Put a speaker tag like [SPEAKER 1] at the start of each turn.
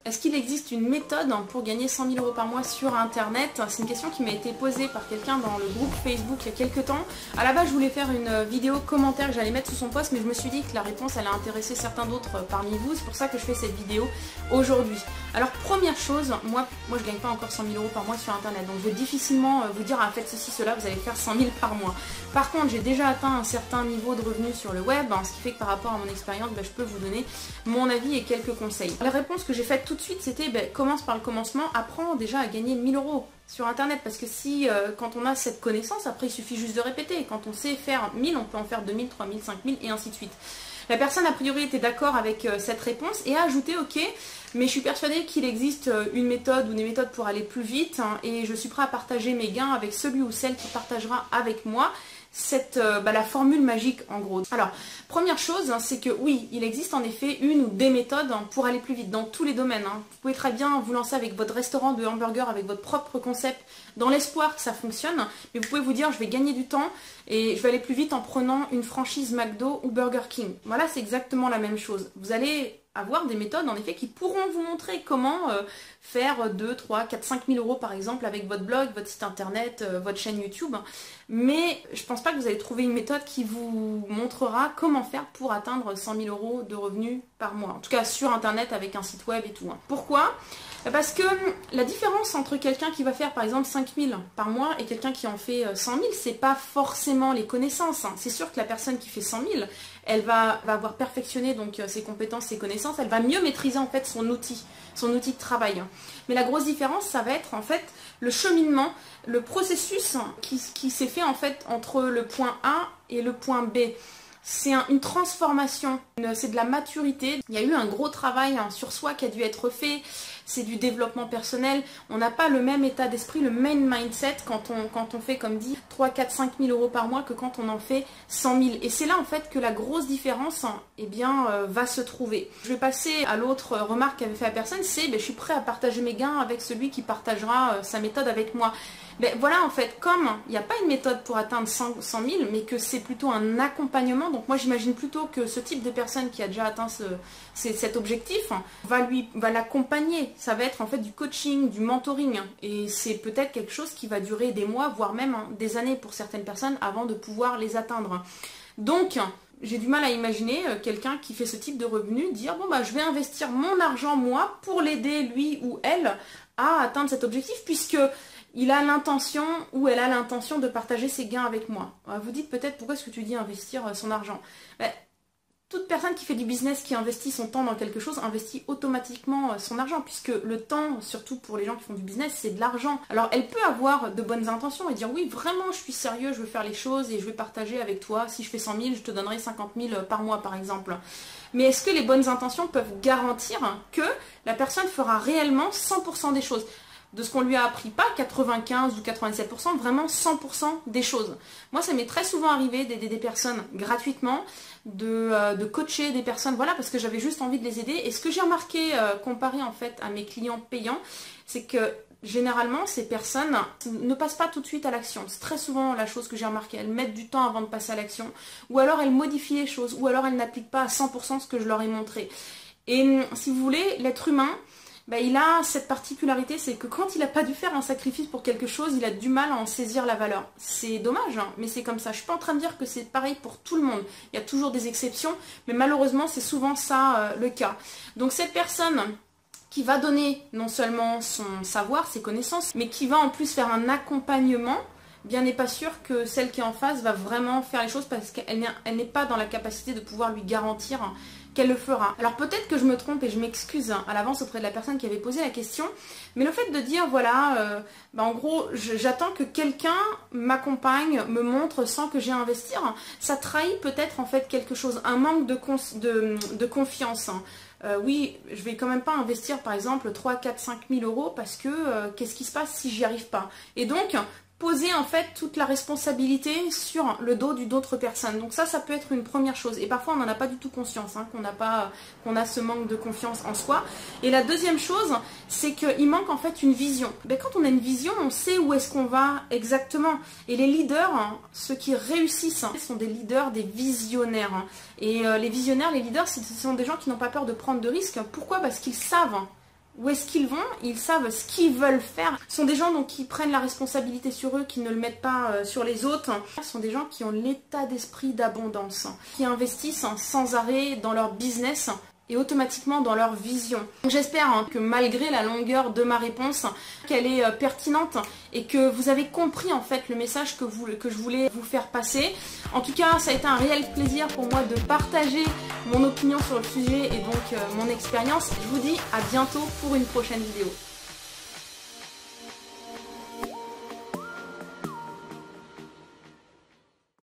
[SPEAKER 1] Est-ce qu'il existe une méthode pour gagner 100 000 € par mois sur Internet? C'est une question qui m'a été posée par quelqu'un dans le groupe Facebook il y a quelques temps. À la base, je voulais faire une vidéo commentaire que j'allais mettre sous son post, mais je me suis dit que la réponse allait intéresser certains d'autres parmi vous. C'est pour ça que je fais cette vidéo aujourd'hui. Alors, première chose, moi je gagne pas encore 100 000 € par mois sur Internet, donc je vais difficilement vous dire ah, faites ceci, cela, vous allez faire 100 000 par mois. Par contre, j'ai déjà atteint un certain niveau de revenus sur le web, ce qui fait que par rapport à mon expérience, je peux vous donner mon avis et quelques conseils. La réponse que j'ai faite tout de suite, c'était commence par le commencement, apprends déjà à gagner 1000 € sur Internet, parce que si quand on a cette connaissance, après il suffit juste de répéter. Quand on sait faire 1000, on peut en faire 2000, 3000, 5000 et ainsi de suite. La personne a priori était d'accord avec cette réponse et a ajouté ok, mais je suis persuadée qu'il existe une méthode ou des méthodes pour aller plus vite, et je suis prêt à partager mes gains avec celui ou celle qui partagera avec moi la formule magique en gros. Alors, première chose, c'est que oui, il existe en effet une ou des méthodes pour aller plus vite dans tous les domaines. Vous pouvez très bien vous lancer avec votre restaurant de hamburger, avec votre propre concept, dans l'espoir que ça fonctionne, mais vous pouvez vous dire je vais gagner du temps et je vais aller plus vite en prenant une franchise McDo ou Burger King. Voilà, c'est exactement la même chose. Vous allez avoir des méthodes en effet qui pourront vous montrer comment faire 2, 3, 4, 5 000 € par exemple avec votre blog, votre site internet, votre chaîne YouTube. Mais je pense pas que vous allez trouver une méthode qui vous montrera comment faire pour atteindre 100 000 € de revenus par mois. En tout cas sur internet avec un site web et tout. Pourquoi ? Parce que la différence entre quelqu'un qui va faire par exemple 5 000 par mois et quelqu'un qui en fait 100 000, c'est pas forcément les connaissances. C'est sûr que la personne qui fait 100 000, elle va avoir perfectionné donc ses compétences, ses connaissances, elle va mieux maîtriser en fait son outil de travail. Mais la grosse différence, ça va être en fait le cheminement, le processus qui s'est fait en fait entre le point A et le point B. C'est une transformation, c'est de la maturité. Il y a eu un gros travail sur soi qui a dû être fait. C'est du développement personnel. On n'a pas le même état d'esprit, le même mindset quand on fait, comme dit, 3, 4, 5 000 € par mois que quand on en fait 100 000. Et c'est là en fait que la grosse différence va se trouver. Je vais passer à l'autre remarque qu'avait fait la personne, c'est je suis prêt à partager mes gains avec celui qui partagera sa méthode avec moi. Voilà en fait, comme il n'y a pas une méthode pour atteindre 100 000, mais que c'est plutôt un accompagnement, donc moi j'imagine plutôt que ce type de personne qui a déjà atteint cet objectif va l'accompagner. Ça va être en fait du coaching, du mentoring, et c'est peut-être quelque chose qui va durer des mois, voire même des années pour certaines personnes avant de pouvoir les atteindre. Donc, j'ai du mal à imaginer quelqu'un qui fait ce type de revenu dire je vais investir mon argent moi pour l'aider lui ou elle à atteindre cet objectif, puisque il a l'intention ou elle a l'intention de partager ses gains avec moi. Vous dites peut-être pourquoi est-ce que tu dis investir son argent ? Toute personne qui fait du business, qui investit son temps dans quelque chose, investit automatiquement son argent, puisque le temps, surtout pour les gens qui font du business, c'est de l'argent. Alors elle peut avoir de bonnes intentions et dire oui, vraiment je suis sérieux, je veux faire les choses et je vais partager avec toi. Si je fais 100 000, je te donnerai 50 000 par mois par exemple. Mais est-ce que les bonnes intentions peuvent garantir que la personne fera réellement 100% des choses ? De ce qu'on lui a appris, pas 95 ou 97%, vraiment 100% des choses. Moi, ça m'est très souvent arrivé d'aider des personnes gratuitement, de coacher des personnes, voilà, parce que j'avais juste envie de les aider. Et ce que j'ai remarqué, comparé en fait à mes clients payants, c'est que généralement, ces personnes ne passent pas tout de suite à l'action. C'est très souvent la chose que j'ai remarqué. Elles mettent du temps avant de passer à l'action, ou alors elles modifient les choses, ou alors elles n'appliquent pas à 100% ce que je leur ai montré. Et si vous voulez, l'être humain, il a cette particularité, c'est que quand il n'a pas dû faire un sacrifice pour quelque chose, il a du mal à en saisir la valeur. C'est dommage, mais c'est comme ça. Je ne suis pas en train de dire que c'est pareil pour tout le monde. Il y a toujours des exceptions, mais malheureusement, c'est souvent ça le cas. Donc cette personne qui va donner non seulement son savoir, ses connaissances, mais qui va en plus faire un accompagnement, bien n'est pas sûr que celle qui est en face va vraiment faire les choses, parce qu'elle n'est pas dans la capacité de pouvoir lui garantir qu'elle le fera. Alors peut-être que je me trompe et je m'excuse à l'avance auprès de la personne qui avait posé la question, mais le fait de dire voilà, en gros j'attends que quelqu'un m'accompagne, me montre sans que j'ai à investir, ça trahit peut-être en fait quelque chose, un manque de confiance. Oui, je vais quand même pas investir par exemple 3, 4, 5 000 € parce que qu'est-ce qui se passe si j'y arrive pas? Et donc poser en fait toute la responsabilité sur le dos d'une autre personne. Donc ça peut être une première chose. Et parfois on n'en a pas du tout conscience, qu'on a ce manque de confiance en soi. Et la deuxième chose, c'est qu'il manque en fait une vision. Quand on a une vision, on sait où est-ce qu'on va exactement. Et les leaders, ceux qui réussissent, sont des leaders, des visionnaires. Et les visionnaires, les leaders, ce sont des gens qui n'ont pas peur de prendre de risques. Pourquoi? Parce qu'ils savent où est-ce qu'ils vont, ils savent ce qu'ils veulent faire. Ce sont des gens donc, qui prennent la responsabilité sur eux, qui ne le mettent pas sur les autres. Ce sont des gens qui ont l'état d'esprit d'abondance, qui investissent sans arrêt dans leur business et automatiquement dans leur vision. J'espère que malgré la longueur de ma réponse, qu'elle est pertinente et que vous avez compris en fait le message que je voulais vous faire passer. En tout cas, ça a été un réel plaisir pour moi de partager mon opinion sur le sujet et donc mon expérience. Je vous dis à bientôt pour une prochaine vidéo.